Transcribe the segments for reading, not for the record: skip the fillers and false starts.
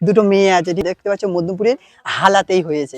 দুটো মেয়ে আছে, দেখতে পাচ্ছ মধ্যমপুরের হালাতেই হয়েছে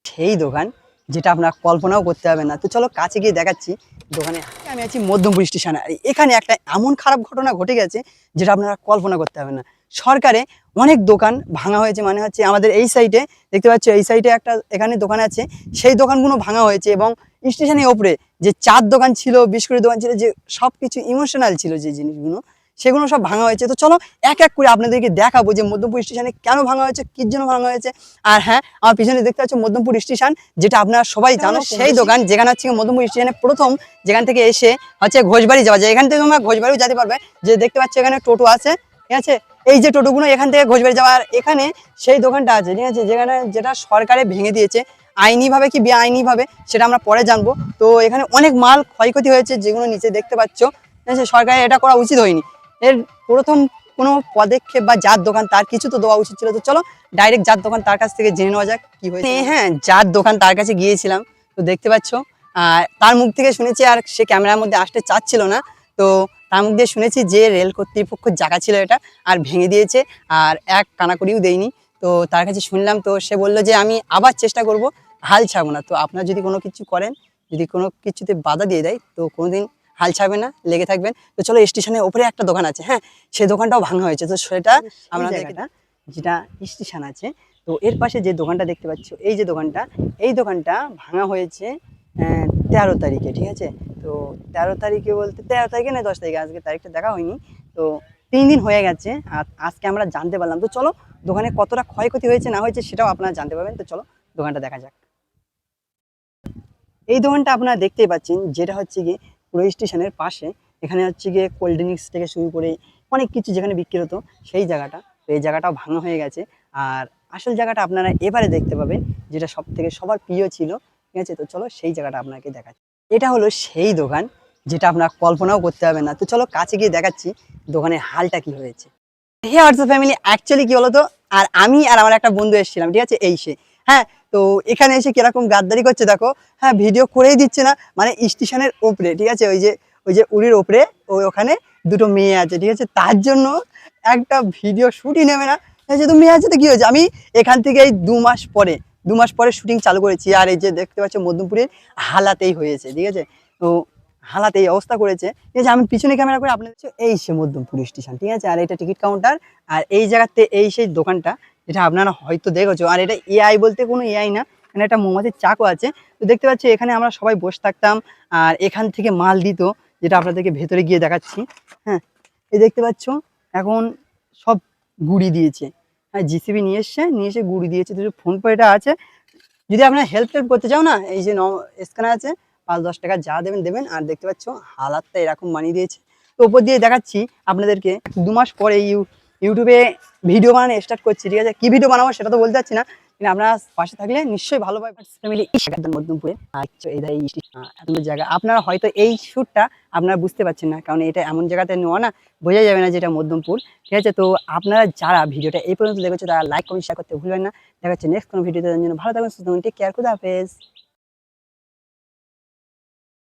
সেই দোকান, যেটা আপনারা কল্পনাও করতে হবে না। তো চলো কাছে গিয়ে দেখাচ্ছি দোকানে। আমি আছি মধ্যমপুর স্টেশনে, আর এখানে একটা এমন খারাপ ঘটনা ঘটে গেছে যেটা আপনারা কল্পনা করতে হবে না। সরকারে অনেক দোকান ভাঙা হয়েছে, মানে হচ্ছে আমাদের এই সাইডে দেখতে পাচ্ছ, এই সাইডে একটা এখানে দোকান আছে, সেই দোকানগুলো ভাঙা হয়েছে। এবং স্টেশনের ওপরে যে চার দোকান ছিল, বিস্কুটের দোকান ছিল, যে সব কিছু ইমোশনাল ছিল যে জিনিসগুলো, সেগুলো সব ভাঙা হয়েছে। তো চলো এক এক করে আপনাদেরকে দেখাবো যে মধ্যমপুর স্টেশনে কেন ভাঙা হয়েছে, কির জন্য ভাঙা হয়েছে। আর হ্যাঁ, আমার পিছনে দেখতে পাচ্ছ মধ্যমপুর স্টেশন, যেটা আপনারা সবাই জানো, সেই দোকান যেখানে হচ্ছে মধ্যমপুর স্টেশনে প্রথম, যেখান থেকে এসে হচ্ছে ঘোষবাড়ি যাওয়া যায়। এখান থেকে তোমরা ঘোষবাড়িও যেতে পারবে, যে দেখতে পাচ্ছ এখানে টোটো আছে, ঠিক আছে। এই যে টোটোগুলো এখান থেকে ঘোষবাড়ি যাওয়া, আর এখানে সেই দোকানটা আছে, ঠিক আছে, যেখানে যেটা সরকারে ভেঙে দিয়েছে আইনিভাবে কি বেআইনিভাবে সেটা আমরা পরে জানবো। তো এখানে অনেক মাল ক্ষয়ক্ষতি হয়েছে, যেগুলো নিচে দেখতে পাচ্ছ, ঠিক আছে। সরকারের এটা করা উচিত হয়নি। এর প্রথম কোনো পদক্ষেপ বা যার দোকান তার কিছু তো দেওয়া উচিত ছিল। তো চলো ডাইরেক্ট যার দোকান তার কাছ থেকে জেনে নেওয়া যাক কি হয়েছে। হ্যাঁ, যার দোকান তার কাছে গিয়েছিলাম, তো দেখতে পাচ্ছ তার মুখ থেকে শুনেছি, আর সে ক্যামেরার মধ্যে আসতে চাচ্ছিল না, তো তার মুখ দিয়ে শুনেছি যে রেল কর্তৃপক্ষের জায়গা ছিল এটা, আর ভেঙে দিয়েছে, আর এক কানাকড়িও দেয়নি। তো তার কাছে শুনলাম, তো সে বললো যে আমি আবার চেষ্টা করব, হাল ছাড়বো না। তো আপনারা যদি কোনো কিছু করেন, যদি কোনো কিছুতে বাধা দিয়ে দেয়, তো কোনোদিন হাল ছাড়বেন না, লেগে থাকবেন। তো চলো স্টেশনের ওপরে একটা দোকান আছে, হ্যাঁ, সেই দোকানটাও ভাঙা হয়েছে। তো সেটা আমরা জায়গাটা যেটা স্টেশন আছে, তো এর পাশে যে দোকানটা দেখতে পাচ্ছ, এই যে দোকানটা, এই দোকানটা ভাঙা হয়েছে 13 তারিখে, ঠিক আছে। তো 13 তারিখে বলতে 13 তারিখে না 10 তারিখে, আজকে তারিখটা দেখা হয়নি। তো 3 দিন হয়ে গেছে, আর আজকে আমরা জানতে পারলাম। তো চলো দোকানে কতটা ক্ষয়ক্ষতি হয়েছে না হয়েছে সেটাও আপনারা জানতে পারবেন। তো চলো দোকানটা দেখা যাক। এই দোকানটা আপনারা দেখতেই পাচ্ছেন, যেটা হচ্ছে গিয়ে পুরো স্টেশনের পাশে। এখানে হচ্ছে গিয়ে কোল্ড ড্রিঙ্কস থেকে শুরু করে অনেক কিছু যেখানে বিক্রি হতো, সেই জায়গাটা। তো এই জায়গাটাও ভাঙা হয়ে গেছে। আর আসল জায়গাটা আপনারা এবারে দেখতে পাবেন, যেটা সব থেকে সবার প্রিয় ছিল, ঠিক আছে। তো চলো সেই জায়গাটা আপনাকে দেখাচ্ছি। এটা হলো সেই দোকান, যেটা আপনারা কল্পনাও করতে হবে না। তো চলো কাছে গিয়ে দেখাচ্ছি দোকানের হালটা কি হয়েছে। হে হোয়াটসঅ্যাপ ফ্যামিলি, অ্যাকচুয়ালি কি বলতো, আর আমি আর আমার একটা বন্ধু এসেছিলাম, ঠিক আছে, এই সে, হ্যাঁ। তো এখানে এসে কিরকম গাদ্দারি করছে দেখো, হ্যাঁ, ভিডিও করেই দিচ্ছে না, মানে স্টেশনের ওপরে, ঠিক আছে, ওই যে উড়ির ওপরে, ওখানে দুটো মেয়ে আছে, ঠিক আছে, তার জন্য একটা ভিডিও শুটই নেবে না। ঠিক আছে, তো মেয়ে আছে তো কি হয়েছে, আমি এখান থেকে এই 2 মাস পরে শুটিং চালু করেছি। আর এই যে দেখতে পাচ্ছ মধ্যমপুরের হালাতেই হয়েছে, ঠিক আছে। তো হালাতে এই অবস্থা করেছে, ঠিক আছে। আমি পিছনে ক্যামেরা করে আপনাদের এই সে মধ্যমপুর স্টেশন, ঠিক আছে। আর এটা টিকিট কাউন্টার, আর এই জায়গাতে এই সেই দোকানটা, যেটা আপনারা হয়তো দেখেছো। আর এটা এআই বলতে কোনো এআই না, এখানে একটা মৌমাছির চাকও আছে। তো দেখতে পাচ্ছি এখানে আমরা সবাই বসে থাকতাম, আর এখান থেকে মাল দিত, যেটা আপনাদেরকে ভেতরে গিয়ে দেখাচ্ছি। হ্যাঁ, এই দেখতে পাচ্ছ এখন সব গুড়ি দিয়েছে, হ্যাঁ, জিসিবি নিয়ে এসে গুড়ি দিয়েছে। তো ফোন পেটা আছে, যদি আপনারা হেল্প টেল্প করতে চাও না, এই যে স্ক্যানার আছে, 5-10 টাকা যা দেবেন দেবেন। আর দেখতে পাচ্ছ হালাতটা এরকম বানিয়ে দিয়েছে। তো উপর দিয়ে দেখাচ্ছি আপনাদেরকে 2 মাস পরে ইউটিউবে ভিডিও বানানো স্টার্ট করছি, ঠিক আছে। কি ভিডিও বানাবো সেটা তো বলতে পারছি না, কিন্তু আপনারা পাশে থাকলে নিশ্চয়ই ভালো পাবে। ফ্যামিলি মধ্যমপুরে এত জায়গা, আপনারা হয়তো এই শ্যুটটা আপনারা বুঝতে পারছেন না, কারণ এটা এমন জায়গাতে নেওয়া না, বোঝা যাবে না যেটা মধ্যমপুর, ঠিক আছে। তো আপনারা যারা ভিডিওটা এই পর্যন্ত দেখেছো, তারা লাইক কমেন্ট শেয়ার করতে ভুলবেন না। দেখা হচ্ছে নেক্সট কোনো ভিডিওতে, জন্য ভালো থাকবেন, সুস্থ থাকবেন, টেক কেয়ার, খুদা হাফেজ।